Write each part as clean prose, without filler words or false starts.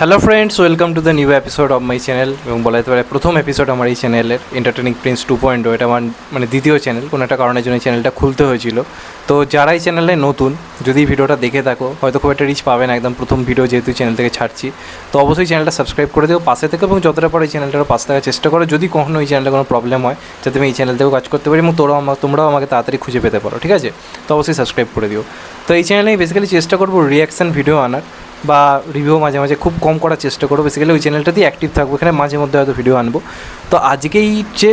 Hello friends, welcome to the new episode of my channel এবং বলা যেতে পারে প্রথম এপিসোড আমার এই চ্যানেলের এন্টারটেনিং প্রিন্স 2.0। এটা আমার দ্বিতীয় চ্যানেল। কোনো একটা কারণের জন্য এই চ্যানেলটা খুলতে হয়েছিল। তো যারা এই চ্যানেলে নতুন, যদি ভিডিওটা দেখে থাকো, হয়তো খুব একটা রিচ পাবে না, একদম প্রথম ভিডিও যেহেতু চ্যানেল থেকে ছাড়ছি, তো অবশ্যই চ্যানেলটা সাবস্ক্রাইব করে দিও পাশে থেকে, এবং যতটা পরে এই চ্যানেলটারও পাশে থাকার চেষ্টা করো। যদি কখনো এই চ্যানেলে কোনো প্রবলেম হয়, যাতে আমি এই চ্যানেল থেকেও কাজ করতে পারি এবং তোমরাও আমাকে তাড়াতাড়ি খুঁজে পেতে পারো, ঠিক আছে? তো অবশ্যই সাবস্ক্রাইব করে দিও। তো এই চ্যানেলে আমি বেসিক্যালি চেষ্টা করবো রিয়াকশান ভিডিও আনার, বা রিভিউ মাঝে মাঝে খুব কম করার চেষ্টা করবো। বেসিক্যালি ওই চ্যানেলটাতেই অ্যাক্টিভ থাকবো, এখানে মাঝে মধ্যে হয়তো ভিডিও আনবো। তো আজকেই যে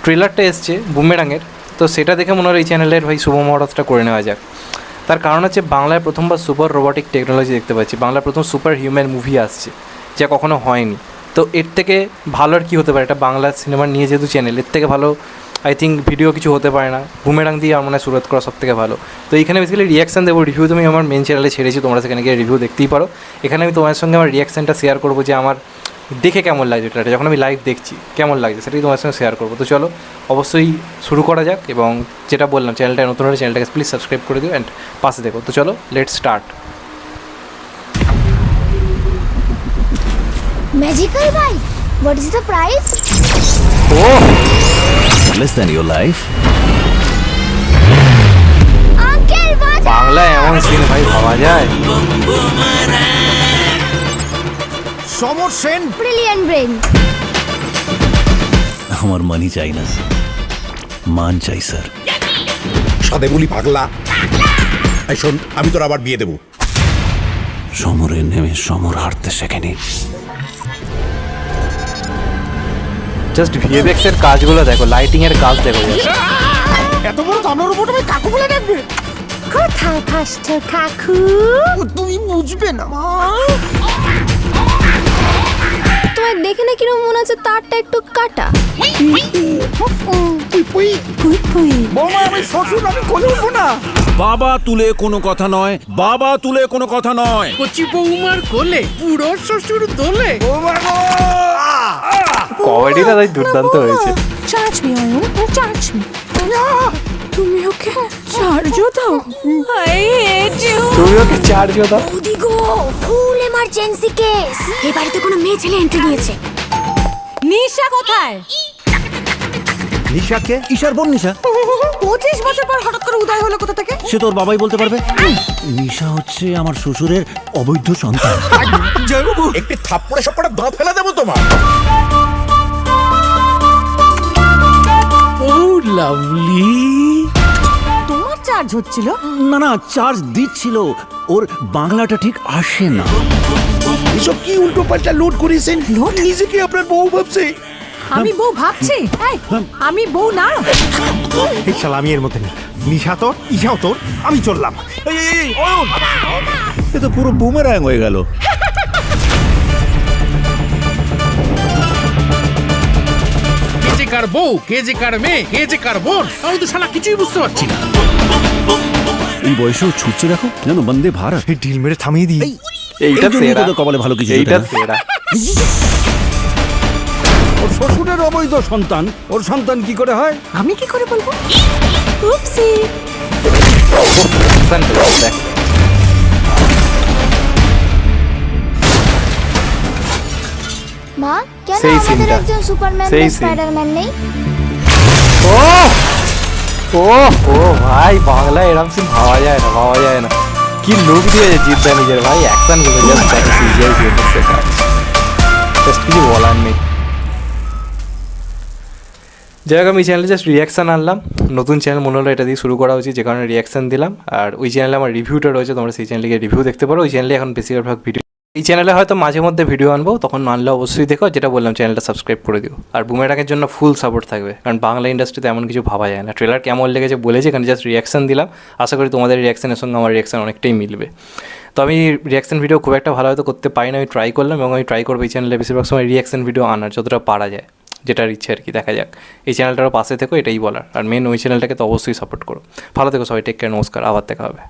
ট্রেলারটা এসছে বুমেরাঙের, তো সেটা দেখে মনে হয় এই চ্যানেলের শুভ মহরতটা করে নেওয়া যাক। তার কারণ হচ্ছে বাংলায় প্রথমবার সুপার রোবটিক টেকনোলজি দেখতে পাচ্ছি, বাংলার প্রথম সুপার হিউম্যান মুভি আসছে, যা কখনো হয়নি। তো এর থেকে ভালো আর কী হতে পারে? এটা বাংলা সিনেমা নিয়ে যেহেতু চ্যানেল, এর থেকে ভালো আই থিঙ্ক ভিডিও কিছু হতে পারে না। বুমেরাং দিয়ে আমার মনে হয় শুরু করা সব থেকে ভালো। তো এখানে বেসিক্যালি রিয়াকশান দেবো, রিভিউ তুমি আমার মেন চ্যানেলে ছেড়েছি, তোমরা সেখানে গিয়ে রিভিউ দেখতেই পারো। এখানে আমি তোমার সঙ্গে আমার রিয়াকশানটা শেয়ার করবো, যে আমার দেখে কেমন লাগছে ট্রেলারটা, যখন আমি লাইভ দেখছি কেমন লাগছে সেটাই তোমার সঙ্গে শেয়ার করবো। তো চলো অবশ্যই শুরু করা যাক, এবং যেটা বললাম চ্যানেলটা নতুন হলে চ্যানেলটাকে প্লিজ সাবস্ক্রাইব করে দিও অ্যান্ড পাশে দেখো। তো চলো let's start. Magical bike? What is the price? Oh! Less than your life. Uncle, what? বাংলায় এমন সিন ভাবা যায়? সমর সেন Brilliant brain. আমার মানি চাই না, মান চাই স্যার। সাদে বলি পাগলা। এই শোন, আমি তোর আবার বিয়ে দেবো। সমরে নেমে সমর হারতে শেখেনি। জাস্ট ভিএফএক্স এর কাজগুলো দেখো, লাইটিং এর কাজ দেখো। এত বড় দামড়ার উপর তুমি কাকু বলে ডাকবে? কোথায় ফার্স্ট কাকু? তুমি বুঝবে না মা। তোমার দেখে না কিরকম মনে হচ্ছে তারটা একটু কাটা। বৌমা, আমি শ্বশুর, আমি কোলে উঠবো না। বাবা তুলে কোনো কথা নয়, বাবা তুলে কোনো কথা নয়। কচি বৌমার কোলে পুরো শ্বশুর দোলে। বৌমা গো! কমেডিটা তাই দুর্দান্ত হয়েছে। Charge me, Arun. Charge me. তুমি ওকে চার্জও দাও? I hate you. তুমি ওকে চার্জ দাও। ওদিগো ফুল এমার্জেন্সি কেস। এই বাড়িতে কোনো মেয়ে ছেলে এন্ট্রি নিয়েছে। নিশা কোথায়? নিশাকে? ঈশার বোন নিশা। 25 বছর পর হঠাৎ করে উদয় হলো কোথা থেকে? সে তোর বাবাই বলতে পারবে। নিশা হচ্ছে আমার শ্বশুরের অবৈধ সন্তান। জয়বাবু, একটি থাপ্পড়ে সবকটা দাঁত ফেলে দেবো তোমার। ও লাভলি। তোমার চার্জ হচ্ছিল? না না, চার্জ দিচ্ছিল। ওর বাংলাটা ঠিক আসে না। এসব কি উল্টো পাল্টা লোড করেছেন? নিজেকে আপনার বউ ভাবছে। আমি বউ ভাবছি? এই, আমি বউ না। এই শালা আমি এর মধ্যে নেই। নিশা তোর, ঈশাও তোর, আমি চললাম। এই অয়ন, এ তো পুরো বুমেরাং হয়ে গেল। কে যে কার বউ, কে যে কার মেয়ে, কে যে কার বোন, আমি তো শালা কিছুই বুঝতে পারছি না। এই বয়সেও ছুটছে দেখো, যেন বন্দে ভারত। এই ডিল মেরে থামিয়ে দিই। এইটা এই জন্যই সেরা, তোদের কপালে ভালো কিছু এইটা জোটে না। সেরা। ওর শ্বশুরের অবৈধ সন্তান, ওর সন্তান কি করে হয়? আমি কি করে বলবো? উপসি। দেখ মা, কেন সেই আমাদের সিনটা, একজন সুপারম্যান সেই বা সিন। স্পাইডারম্যান নেই? ও ও ও ভাই, বাংলায় এরকম সিন ভাবা যায় না, ভাবা যায় না। কি লুক দিয়েছে জিদ্দা নিজের, ভাই অ্যাকশন গুলো জাস্ট দেখো, সিজিআই দিয়েছে, জাস্ট কিছু বলার নেই। যাই হোক, আমি চ্যানেলে জাস্ট রিয়াকশান আনলাম, নতুন চ্যানেল মনে হলো এটা দিয়ে শুরু করা উচিত, যে কারণে রিয়াকশান দিলাম। আর ওই চ্যানেলে আমার রিভিউটা রয়েছে, তোমরা সেই চ্যানেলে গিয়ে রিভিউ দেখতে পারো। ওই চ্যানেলে এখন বেশিরভাগ ভিডিও, এই চ্যানেলে হয়তো মাঝে মধ্যে ভিডিও আনবো, তখন আনলে অবশ্যই দেখো। যেটা বললাম, চ্যানেলটা সাবস্ক্রাইব করে দিও। আর বুমেরাঙের জন্য ফুল সাপোর্ট থাকবে, কারণ বাংলা ইন্ডাস্ট্রিতে এমন কিছু ভাবা যায় না। ট্রেলার কেমন লেগেছে বলেছে, এখানে জাস্ট রিয়াকশান দিলাম। আশা করি তোমাদের রিয়াকশানের সঙ্গে আমার রিয়াকশান অনেকটাই মিলবে। তো আমি রিয়াকশান ভিডিও খুব একটা ভালো হয়তো করতে পারি না, আমি ট্রাই করলাম, এবং আমি ট্রাই করবো এই চ্যানেলে বেশিরভাগ সময় রিয়াকশান ভিডিও আনার, যতটা পারা যায়, যেটার ইচ্ছে আর কি। দেখা যাক, এই চ্যানেলটারও পাশে থেকো, এটাই বলার। আর মেন ওই চ্যানেলটাকে তো অবশ্যই সাপোর্ট করো। ভালো থেকো সবাই, টেক কেয়ার, নমস্কার, আবার দেখা হবে।